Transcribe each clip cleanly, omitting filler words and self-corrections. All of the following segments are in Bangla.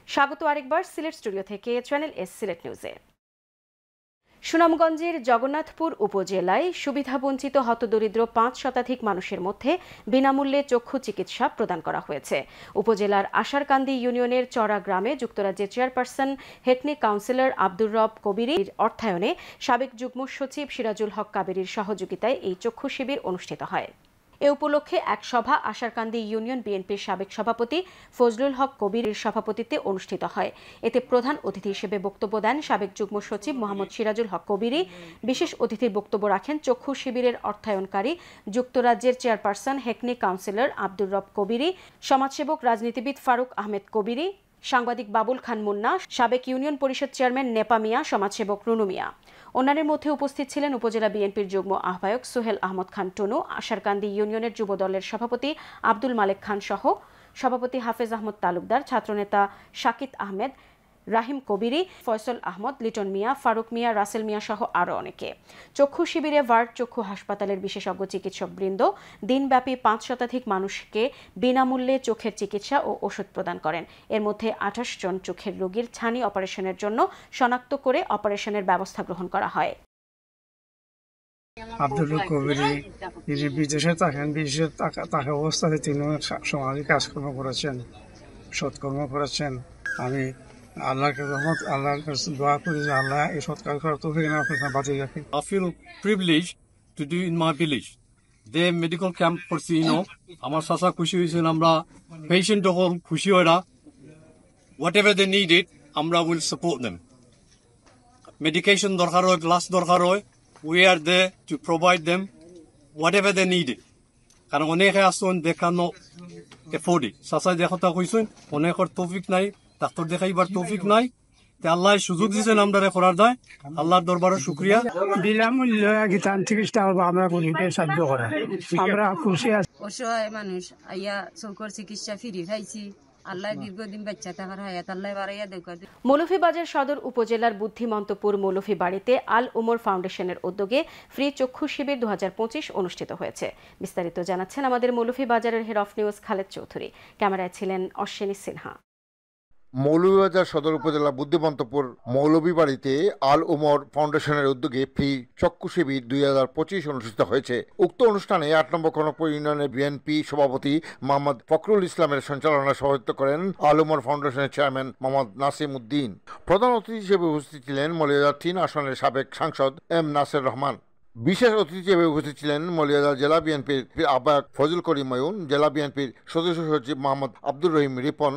স্বাগত আরেকবার সিলেট স্টুডিও থেকে চ্যানেল এস সিলেট নিউজে। সুনামগঞ্জের জগন্নাথপুর উপজেলায় সুবিধাবঞ্চিত হতদরিদ্র ৫ শতাধিক মানুষের মধ্যে বিনামূল্যে চক্ষু চিকিৎসা প্রদান করা হয়েছে। উপজেলার আশারকান্দি ইউনিয়নের চড়া গ্রামে যুক্তরাজ্যের চেয়ারপারসন হেকনি কাউন্সিলর আব্দুর রব কবিরির অর্থায়নে সাবেক যুগ্ম সচিব সিরাজুল হক কাবেরীর সহযোগিতায় এই চক্ষু শিবির অনুষ্ঠিত হয়। এ উপলক্ষে এক সভা আশারকান্দি ইউনিয়ন বিএনপির সাবেক সভাপতি ফজলুল হক কবিরের সভাপতিত্বে অনুষ্ঠিত হয়। এতে প্রধান অতিথি হিসেবে বক্তব্য দেন সাবেক যুগ্ম সচিব মোহাম্মদ সিরাজুল হক কবিরি। বিশেষ অতিথির বক্তব্য রাখেন চক্ষু শিবিরের অর্থায়নকারী যুক্তরাজ্যের চেয়ারপারসন হেকনি কাউন্সিলর আব্দুর রব কবিরি, সমাজসেবক রাজনীতিবিদ ফারুক আহমেদ কবিরি, সাংবাদিক বাবুল খান মুন্না, সাবেক ইউনিয়ন পরিষদ চেয়ারম্যান নেপা মিয়া, সমাজসেবক রুনু মিয়া। অন্যান্যের মধ্যে উপস্থিত ছিলেন উপজেলা বিএনপির যুগ্ম আহ্বায়ক সোহেল আহমদ খান টুনু, আশারকান্দি ইউনিয়নের যুব দলের সভাপতি আব্দুল মালেক খান সহ সভাপতি হাফেজ আহমদ তালুকদার, ছাত্রনেতা শাকিত আহমেদ, রাহিম কবিরি, ফয়সল আহমদ, লিটন মিয়া, ফারুক মিয়া, রাসেল মিয়া সহ আরও অনেকে। চক্ষু শিবিরে ভার্ট চক্ষু হাসপাতালের বিশেষজ্ঞ চিকিৎসক বৃন্দ দিনব্যাপী ৫ শতাধিক মানুষকে বিনামূল্যে চোখের চিকিৎসা ও ওষুধ প্রদান করেন। এর মধ্যে ২৮ জন চোখের রোগীর ছানি অপারেশনের জন্য শনাক্ত করে অপারেশনের ব্যবস্থা গ্রহণ করা হয়। আব্দুল কবিরি তিনি বিদেশে থাকেন, বিদেশে থাকা অবস্থায় তিনি সমাজে কাজকর্ম করেছেন, সৎকর্ম করেছেন। আমি আল্লাহর কাছে দোয়া করি যে আল্লাহ এই সৎ কাজ করার তৌফিক আমাকে বাঁচিয়ে রাখেন। I feel privileged to do in my village. The medical camp করছি আমার চাচা খুশি হয়েছেন, আমরা পেশেন্ট হল খুশি হয় না। Whatever they needed, আমরা will support them. Medication দরকার হয়, গ্লাস দরকার হয়, we are there to provide them whatever they needed. কারণ অনেকে আসুন they cannot afford it. চাচা যে কথা কইছেন অনেকের তৌফিক নাই, ডাক্তার দেখাইবার তৌফিক নাই, আল্লাহ সুযোগ দিয়েছেন আমরা করার দায়। আল্লাহর দরবারে শুকরিয়া। বিনামূল্য চিকিৎসা আমরা করি, সাহায্য করা আমরা খুশি আছি। অসহায় মানুষ আইয়া চৌকর চিকিৎসা ফ্রি খাইছি। আল্লাহ দীর্ঘদিন বাচ্চা থাকার হায়াত আল্লাহ বাড়াইয়া দেখা। মৌলভীবাজার সদর উপজেলার বুদ্ধিমন্তপুর মৌলভী বাড়িতে আল উমর ফাউন্ডেশনের উদ্যোগে ফ্রি চক্ষু শিবির ২০২৫ অনুষ্ঠিত হয়েছে। বিস্তারিত জানাচ্ছেন আমাদের মৌলভীবাজারের head of news Khaled Chowdhury. ক্যামেরায় ছিলেন অশ্বিনী সিনহা। মৌলভীবাজার সদর উপজেলা বুদ্ধিমন্তপুর মৌলভীবাড়িতে আল উমর ফাউন্ডেশনের উদ্যোগে ফ্রি চক্ষু শিবির ২০২৫ অনুষ্ঠিত হয়েছে। উক্ত অনুষ্ঠানে ৮ নম্বর কনকপুর ইউনিয়নের বিএনপি সভাপতি মোহাম্মদ ফখরুল ইসলামের সঞ্চালনায় সভাপতিত্ব করেন আল উমর ফাউন্ডেশনের চেয়ারম্যান মোহাম্মদ নাসিম উদ্দিন। প্রধান অতিথি হিসেবে উপস্থিত ছিলেন মৌলভীবাজার ৩ আসনের সাবেক সাংসদ এম নাসের রহমান। বিশেষ অতিথি হিসেবে উপস্থিত ছিলেন মৌলভীবাজার জেলা বিএনপির আহ্বায়ক ফজল করিম ময়ুন, জেলা বিএনপির সদস্য সচিব মোহাম্মদ আব্দুর রহিম রিপন।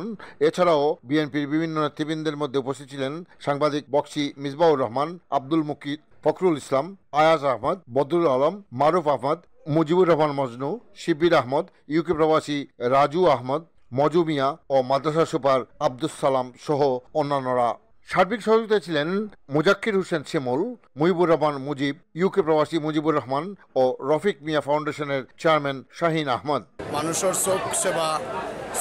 এছাড়াও বিএনপির বিভিন্ন নেতৃবৃন্দের মধ্যে উপস্থিত ছিলেন সাংবাদিক বক্সি মিসবাউর রহমান, আব্দুল মুকিত, ফখরুল ইসলাম, আয়াজ আহমদ, বদরুল আলম, মারুফ আহমদ, মুজিবুর রহমান মজনু, শিবির আহমদ, ইউকে প্রবাসী রাজু আহমদ, মজু মিয়া ও মাদ্রাসা সুপার আব্দুস সালাম সহ অন্যান্যরা। সার্বিক সহযোগিতায় ছিলেন মুজাক্কির হোসেন শিমুল, মুজিবুর রহমান মুজিব, ইউকে প্রবাসী মুজিবুর রহমান ও রফিক মিয়া ফাউন্ডেশনের চেয়ারম্যান শাহিন আহমদ। মানুষের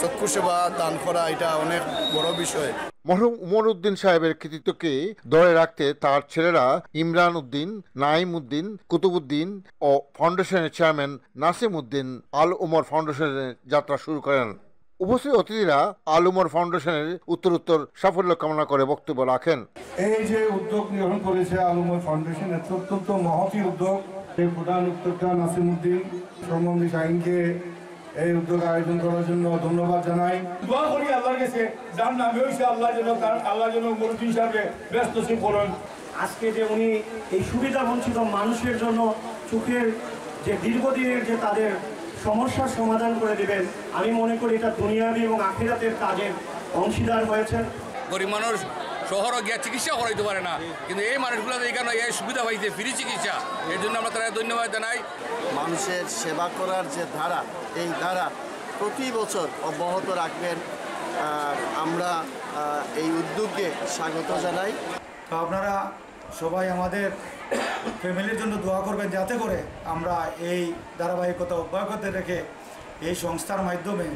চক্ষু সেবা দান করা এটা অনেক বড় বিষয়। মরহুম উমর উদ্দিন সাহেবের কৃতিত্বকে ধরে রাখতে তার ছেলেরা ইমরান উদ্দিন, নাইম উদ্দিন, কুতুবুদ্দিন ও ফাউন্ডেশনের চেয়ারম্যান নাসিম উদ্দিন আল উমর ফাউন্ডেশনের যাত্রা শুরু করেন। উপস্থিত অতিথিরা আল উমর ফাউন্ডেশনের উত্তর সাফল্য কামনা করে বক্তব্য রাখেন। এই যে উদ্যোগ গ্রহণ করেছে আল উমর ফাউন্ডেশন, অত্যন্ত মহতি উদ্যোগ। এই প্রধান উদ্যোক্তা নাসিম উদ্দিন সম্বন্ধী শাহিনকে এই উদ্যোগ আয়োজন করার জন্য ধন্যবাদ জানাই। দোয়া করি আল্লাহর কাছে যার নামে হয়েছে আল্লাহ যেন মুরব্বী হিসাবে ব্যস্ত করেন। আজকে যে উনি এই সুবিধা বঞ্চিত মানুষের জন্য চোখের যে দীর্ঘদিনের যে তাদের সমস্যার সমাধান করে দেবেন, আমি মনে করি এটা দুনিয়াবি এবং আখিরাতের কাজের অংশীদার হয়েছেন। গরিব মানুষ শহরে গিয়ে চিকিৎসা করাইতে পারে না, কিন্তু এই মানুষগুলো এখানে এই সুবিধা পাইছে ফ্রি চিকিৎসা, এর জন্য আমরা তারা ধন্যবাদ জানাই। মানুষের সেবা করার যে ধারা, এই ধারা প্রতি বছর অব্যাহত রাখবেন। আমরা এই উদ্যোগকে স্বাগত জানাই। আপনারা সবাই আমাদের ফ্যামিলির জন্য দোয়া করবেন, যাতে করে আমরা এই ধারাবাহিকতা অব্যাহত রেখে এই সংস্থার মাধ্যমে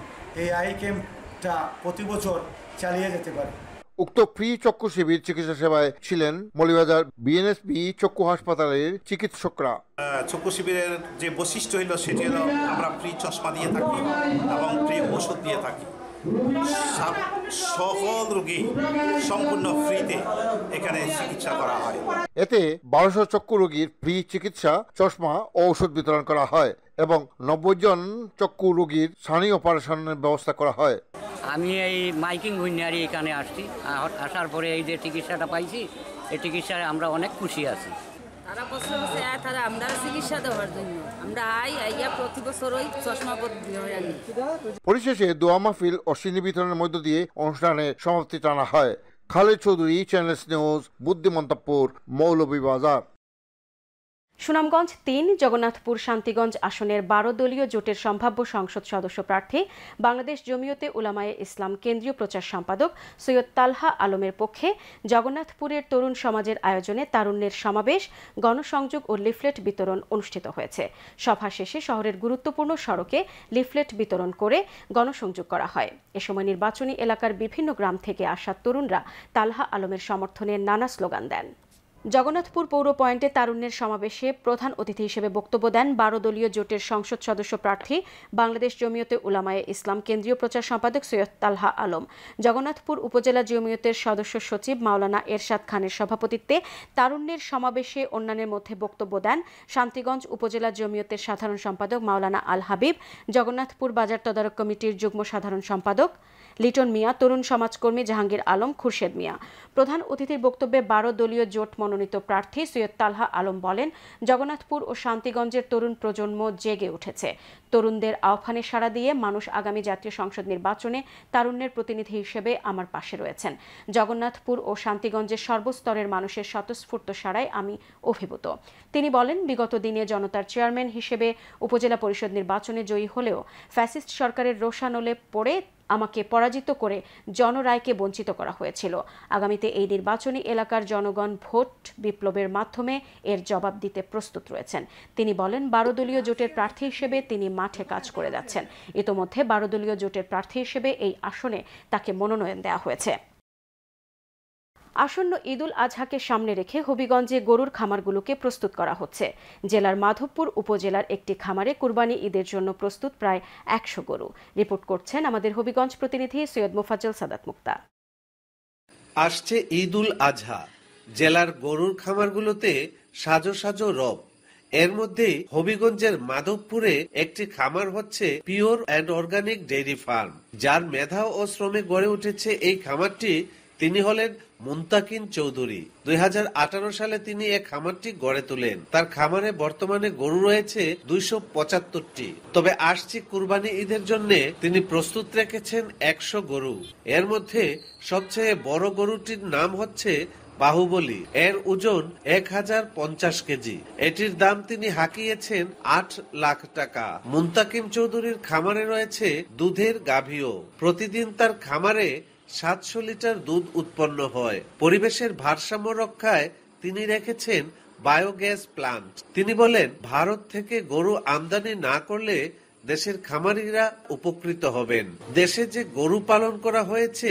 এই আই ক্যাম্পটা প্রতি বছর চালিয়ে যেতে পারি। উক্ত ফ্রি চক্ষু শিবির চিকিৎসা সেবায় ছিলেন মৌলভীবাজার বিএনএসপি চক্ষু হাসপাতালের চিকিৎসকরা। চক্ষু শিবিরের যে বৈশিষ্ট্য হলো সেটি হলো আমরা ফ্রি চশমা দিয়ে থাকি এবং ফ্রি ওষুধ দিয়ে থাকি। সকল রোগী সম্পূর্ণ ফ্রিতে এখানে চিকিৎসা করা হয়। এতে 1200 চক্ষু রোগীর ফ্রি চিকিৎসা, চশমা ও ঔষধ বিতরণ করা হয় এবং 90 জন চক্ষু রোগীর ছানি অপারেশনের ব্যবস্থা করা হয়। আমি এই মাইকিং হুইনারি এখানে আসছি, আসার পরে এই যে চিকিৎসাটা পাইছি, এই চিকিৎসায় আমরা অনেক খুশি আছি। তারা বছর বছর তারা আমরা চিকিৎসা দেওয়ার জন্য আমরা আইয়া প্রতি বছর ওই চশমা পদ্ধতি হয়ে আনি। পরিশেষে দোয়া মাহফিল ও সিনি বিতরণের মধ্য দিয়ে অনুষ্ঠানে সমাপ্তি টানা হয়। Khaled Chowdhury, channel S news, Buddhimantapur, Moulvibazar. সুনামগঞ্জ ৩, জগন্নাথপুর শান্তিগঞ্জ আসনের 12 দলীয় জোটের সম্ভাব্য সংসদ সদস্য প্রার্থী বাংলাদেশ জমিয়তে উলামায়ে ইসলাম কেন্দ্রীয় প্রচার সম্পাদক সৈয়দ তালহা আলমের পক্ষে জগন্নাথপুরের তরুণ সমাজের আয়োজনে তারুণ্যের সমাবেশ, গণসংযোগ ও লিফলেট বিতরণ অনুষ্ঠিত হয়েছে। সভা শেষে শহরের গুরুত্বপূর্ণ সড়কে লিফলেট বিতরণ করে গণসংযোগ করা হয়। এ সময় নির্বাচনী এলাকার বিভিন্ন গ্রাম থেকে আসা তরুণরা তালহা আলমের সমর্থনে নানা স্লোগান দেন। জগন্নাথপুর পৌর পয়েন্টে তারুণ্যের সমাবেশে প্রধান অতিথি হিসেবে বক্তব্য দেন 12 দলীয় জোটের সংসদ সদস্য প্রার্থী বাংলাদেশ জমিয়তে উলামায়ে ইসলাম কেন্দ্রীয় প্রচার সম্পাদক সৈয়দ তালহা আলম। জগন্নাথপুর উপজেলা জমিয়তের সদস্য সচিব মাওলানা এরশাদ খানের সভাপতিত্বে তারুণ্যের সমাবেশে অন্যান্যের মধ্যে বক্তব্য দেন শান্তিগঞ্জ উপজেলা জমিয়তের সাধারণ সম্পাদক মাওলানা আল হাবিব, জগন্নাথপুর বাজার তদারক কমিটির যুগ্ম সাধারণ সম্পাদক লিটন মিয়া, তরুণ সমাজকর্মী জাহাঙ্গীর আলম, খুরশেদ মিয়া। প্রধান অতিথির বক্তব্যে 12 দলীয় জোট মনোনীত প্রার্থী সৈয়দ তালহা আলম বলেন, জগন্নাথপুর ও শান্তিগঞ্জের তরুণ প্রজন্ম জেগে উঠেছে। তরুণদের আহ্বানে সাড়া দিয়ে মানুষ আগামী জাতীয় সংসদ নির্বাচনে তারুণ্যের প্রতিনিধি হিসেবে আমার পাশে রয়েছেন। জগন্নাথপুর ও শান্তিগঞ্জের সর্বস্তরের মানুষের স্বতঃস্ফূর্ত সাড়ায় আমি অভিভূত। তিনি বলেন, বিগত দিনে জনতার চেয়ারম্যান হিসেবে উপজেলা পরিষদ নির্বাচনে জয়ী হলেও ফ্যাসিস্ট সরকারের রোষানলে পড়ে আমাকে পরাজিত করে জনরায়কে বঞ্চিত করা হয়েছিল। আগামীতে এই নির্বাচনী এলাকার জনগণ ভোট বিপ্লবের মাধ্যমে এর জবাব দিতে প্রস্তুত রয়েছেন। তিনি বলেন, 12 দলীয় জোটের প্রার্থী হিসেবে তিনি মাঠে কাজ করে যাচ্ছেন। ইতোমধ্যে 12 দলীয় জোটের প্রার্থী হিসেবে এই আসনে তাকে মনোনয়ন দেওয়া হয়েছে। আসন্ন ঈদুল আজহাকে সামনে রেখে হবিগঞ্জে গরুর খামারগুলোকে প্রস্তুত করা হচ্ছে। জেলার মাধবপুর উপজেলার একটি খামারে কুরবানি ঈদের জন্য প্রস্তুত প্রায় 100 গরু। রিপোর্ট করছেন আমাদের হবিগঞ্জ প্রতিনিধি সৈয়দ মোফাজ্জল সাদাত মুক্তা। আসছে ঈদুল আজহা, জেলার গরুর খামারগুলোতে সাজো সাজো রব। এর মধ্যে হবিগঞ্জের মাধবপুরে একটি খামার হচ্ছে pure and organic dairy farm, যার মেধা ও শ্রমে গড়ে উঠেছে এই খামারটি। তিনি হলেন মুন্তাকিন চৌধুরী। 2018 সালে তিনি এই খামারটি গড়ে তোলেন। তার খামারে বর্তমানে গরু রয়েছে 275টি। তবে আসছে কুরবানি ঈদের জন্য তিনি প্রস্তুত রেখেছেন 100 গরু। এর মধ্যে সবচেয়ে বড় গরুটির নাম হচ্ছে বাহুবলী। এর ওজন 1050 কেজি। এটির দাম তিনি হাঁকিয়েছেন 8 লাখ টাকা। মুন্তাকিম চৌধুরীর খামারে রয়েছে দুধের গাভীও। প্রতিদিন তার খামারে 700 লিটার দুধ উৎপন্ন হয়। পরিবেশের ভারসাম্য রক্ষায় তিনি রেখেছেন বায়োগ্যাস প্লান্ট। তিনি বলেন, ভারত থেকে গরু আমদানি না করলে দেশের খামারিরা উপকৃত হবেন। দেশে যে গরু পালন করা হয়েছে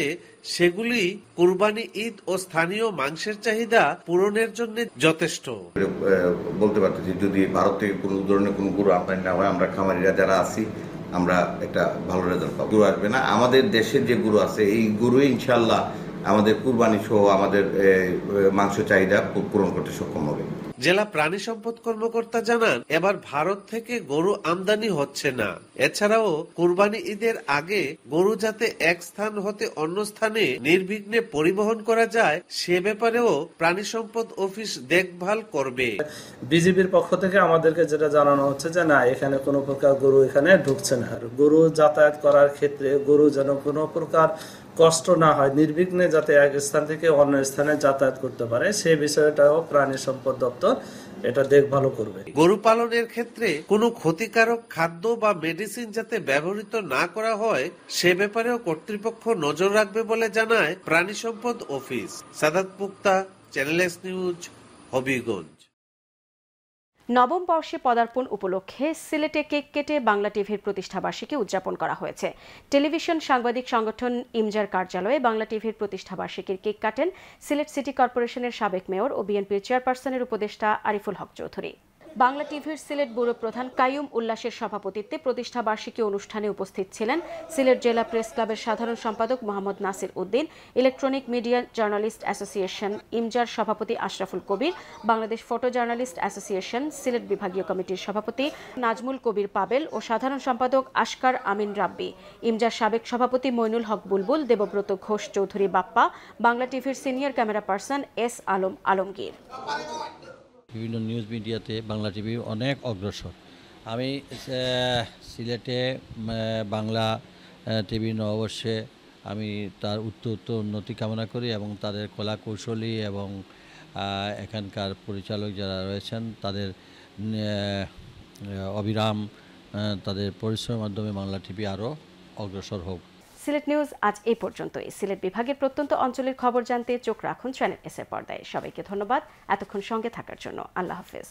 সেগুলি কুরবানি ঈদ ও স্থানীয় মাংসের চাহিদা পূরণের জন্য যথেষ্ট। বলতে পারতেছি, যদি ভারত থেকে কোনো ধরনের কোনো গরু আমদানি না হয়, আমরা খামারিরা যারা আছি আমরা একটা ভালো রেজাল্ট পাবো। গরু আসবে না, আমাদের দেশের যে গরু আছে এই গরু ইনশাল্লাহ আমাদের কুরবানি সহ আমাদের মাংস চাহিদা পূরণ করতে সক্ষম হবে। জেলা প্রাণী সম্পদ কর্মকর্তা জানান, এবার ভারত থেকে গরু আমদানি হচ্ছে না। এছাড়াও কুরবানি ঈদের আগে গরু যাতে এক স্থান হতে অন্য স্থানে নির্বিঘ্নে পরিবহন করা যায় সে ব্যাপারেও প্রাণী সম্পদ অফিস দেখভাল করবে। বিজিবির পক্ষ থেকে আমাদেরকে যেটা জানানো হচ্ছে যে না, এখানে কোনো প্রকার গরু এখানে ঢুকছে না। গরু যাতায়াত করার ক্ষেত্রে গরু যেন কোনো প্রকার কষ্ট না হয়, নির্বিঘ্নে যাতে এক স্থান থেকে অন্য স্থানে যাতায়াত করতে পারে, সেই বিষয়টাও প্রাণী সম্পদ দপ্তর এটা দেখভাল করবে। গরু পালনের ক্ষেত্রে কোনো ক্ষতিকারক খাদ্য বা মেডিসিন যাতে ব্যবহৃত না করা হয় সে ব্যাপারেও কর্তৃপক্ষ নজর রাখবে বলে জানায় প্রাণী সম্পদ অফিস। সাদাত মুক্তা, চ্যানেলস নিউজ, হবিগঞ্জ। নবম বর্ষে পদার্পণ উপলক্ষে সিলেটে কেক কেটে বাংলা টিভির প্রতিষ্ঠাবার্ষিকী উদযাপন করা হয়েছে। টেলিভিশন সাংবাদিক সংগঠন ইমজার কার্যালয়ে বাংলা টিভির প্রতিষ্ঠাবার্ষিকীর কেক কাটেন সিলেট সিটি কর্পোরেশনের সাবেক মেয়র ও বিএনপির চেয়ারপারসনের উপদেষ্টা আরিফুল হক চৌধুরী। বাংলা টিভির সিলেট ব্যুরো প্রধান কাইয়ুম উল্লাসের সভাপতিত্বে প্রতিষ্ঠা বার্ষিকী অনুষ্ঠানে উপস্থিত ছিলেন সিলেট জেলা প্রেস ক্লাবের সাধারণ সম্পাদক Mohammad Nasir Uddin, electronic media journalist association ইমজার সভাপতি Ashraful Kabir, Bangladesh photo journalist association Sylhet বিভাগীয় কমিটির সভাপতি নাজমুল কবির পাবেল ও সাধারণ সম্পাদক আশকার আমিন রাব্বি, ইমজার সাবেক সভাপতি মইনুল হক বুলবুল, দেবব্রত ঘোষ চৌধুরী বাপ্পা, বাংলা টিভির senior camera person S Alam Alamgir. বিভিন্ন নিউজ মিডিয়াতে বাংলা টিভি অনেক অগ্রসর। আমি সিলেটে বাংলা টিভি নববর্ষে আমি তার উত্তর উন্নতি কামনা করি এবং তাদের কলা কৌশলী এবং এখানকার পরিচালক যারা রয়েছেন তাদের অবিরাম তাদের পরিশ্রমের মাধ্যমে বাংলা টিভি আরও অগ্রসর হোক। সিলেট নিউজ আজ এই পর্যন্তই। সিলেট বিভাগের প্রত্যন্ত অঞ্চলের খবর জানতে চোখ রাখুন চ্যানেল এস এর পর্দায়। সবাইকে ধন্যবাদ এতক্ষণ সঙ্গে থাকার জন্য। আল্লাহ হাফেজ।